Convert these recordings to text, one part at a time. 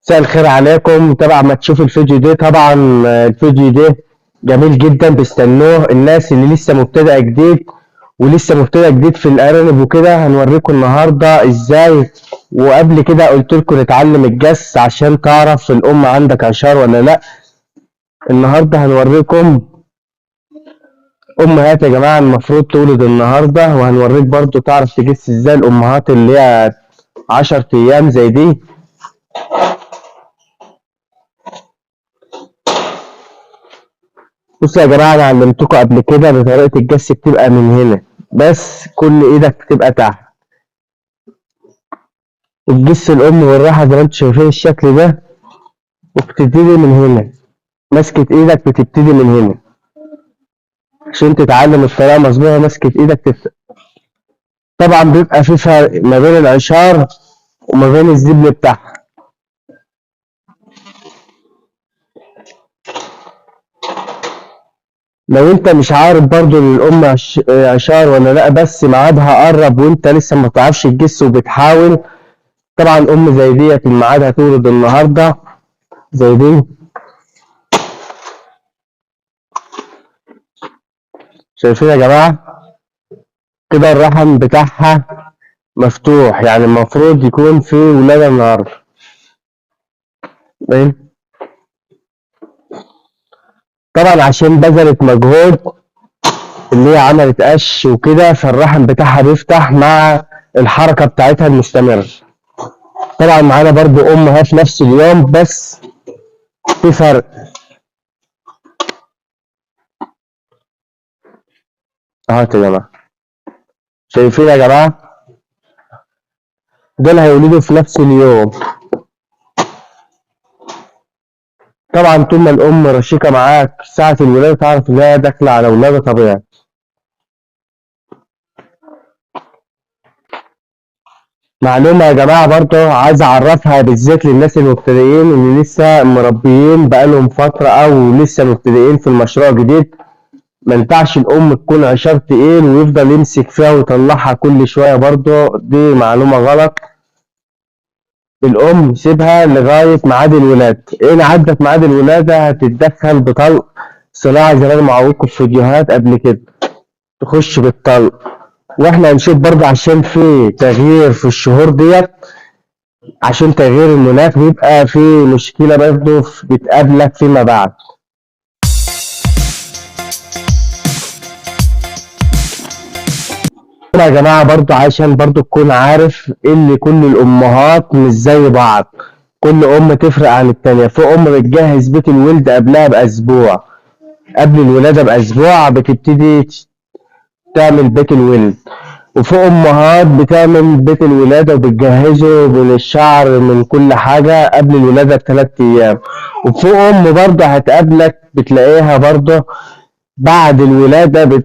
مساء الخير عليكم. طبعا ما تشوف الفيديو ده طبعا الفيديو ده جميل جدا، بيستنوه الناس اللي لسه مبتدئه جديد في الارانب وكده. هنوريكم النهارده ازاي، وقبل كده قلت لكم نتعلم الجس عشان تعرف الام عندك عشار ولا لا. النهارده هنوريكم امهات يا جماعه المفروض تولد النهارده، وهنوريك برضو تعرف تجس ازاي الامهات اللي هي 10 ايام زي دي. بصوا يا جماعة، أنا علمتكم قبل كده بطريقة الجس، بتبقى من هنا بس كل إيدك تبقى تحت، وتجس الأم بالراحة زي ما انتوا شايفين الشكل ده، وبتبتدي من هنا. مسكة إيدك بتبتدي من هنا عشان تتعلم الطريقة مظبوطة. مسكة إيدك طبعا بيبقى في فرق ما بين العشار وما بين الزبل بتاعها. لو انت مش عارف برضو ان الام عشار ولا لا، بس ميعادها قرب وانت لسه ما تعرفش تجس وبتحاول، طبعا ام زي ديت الميعاد هتولد النهارده زي دي. شايفين يا جماعه كده الرحم بتاعها مفتوح، يعني المفروض يكون في ولاده النهارده. طبعا عشان بذلت مجهود اللي هي عملت قش وكده، فالرحم بتاعها بيفتح مع الحركه بتاعتها المستمره. طبعا معانا برضو امها في نفس اليوم، بس في فرق. اهو يا جماعه شايفين يا جماعه، دول هيولدوا في نفس اليوم. طبعا طول ما الام رشيقه معاك ساعه الولاده تعرف ان هي داخله على ولاده طبيعي. معلومه يا جماعه برضو عايز اعرفها بالذات للناس المبتدئين اللي لسه مربيين بقالهم فتره او لسه مبتدئين في المشروع جديد. ما ينفعش الام تكون عشار تقيل ويفضل يمسك فيها ويطلعها كل شويه، برضو دي معلومه غلط. الام سيبها لغايه ميعاد الولاده، ان عدت ميعاد الولاده هتتدخل بطلق صناعي زي ما انا معودكم في فيديوهات قبل كده، تخش بالطلق. واحنا هنشوف برضه عشان في تغيير في الشهور ديت، عشان تغيير المناخ بيبقى في مشكله برضه بتقابلك فيما بعد. يا جماعه برضه عشان برضه تكون عارف ان كل الامهات مش زي بعض، كل ام تفرق عن التانية. في ام بتجهز بيت الولد قبلها باسبوع، قبل الولاده باسبوع بتبتدي تعمل بيت الولد. وفي امهات بتعمل بيت الولاده وبتجهزه من الشعر من كل حاجه قبل الولاده ب3 ايام. وفي ام برضه هتقابلك بتلاقيها برضه بعد الولاده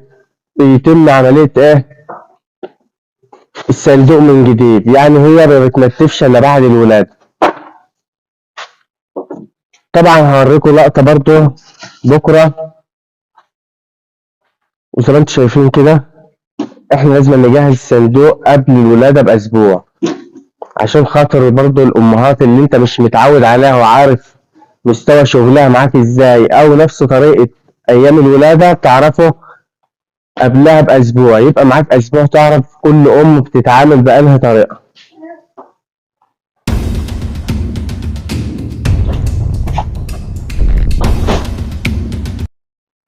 بيتم عمليه ايه، الصندوق من جديد، يعني هي ما بتنتفش الا بعد الولاده. طبعا هوريكم لقطه برضه بكره، وزي ما انتم شايفين كده احنا لازم نجهز الصندوق قبل الولاده باسبوع، عشان خاطر برضو الامهات اللي انت مش متعود عليها وعارف مستوى شغلها معاك ازاي، او نفس طريقه ايام الولاده تعرفه قبلها باسبوع، يبقى معاك اسبوع تعرف كل ام بتتعامل بانهي طريقه.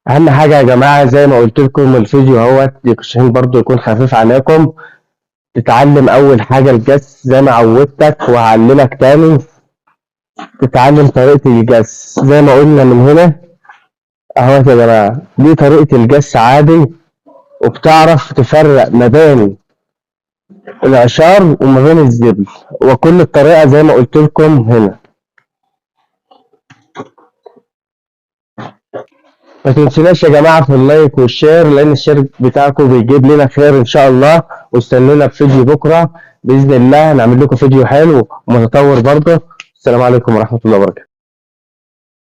اهم حاجه يا جماعه زي ما قلت لكم الفيديو اهوت عشان برضو يكون خفيف عليكم، تتعلم اول حاجه الجس زي ما عودتك، وهعلمك تاني تتعلم طريقه الجس زي ما قلنا من هنا اهوت يا جماعه. دي طريقه الجس عادي، وبتعرف تفرق ما بين العشار وما بين الزبل، وكل الطريقة زي ما قلت لكم هنا. ما تنسوناش يا جماعة في اللايك والشير، لأن الشير بتاعكم بيجيب لنا خير إن شاء الله. واستنونا في فيديو بكرة بإذن الله، هنعمل لكم فيديو حلو ومتطور برضه. السلام عليكم ورحمة الله وبركاته.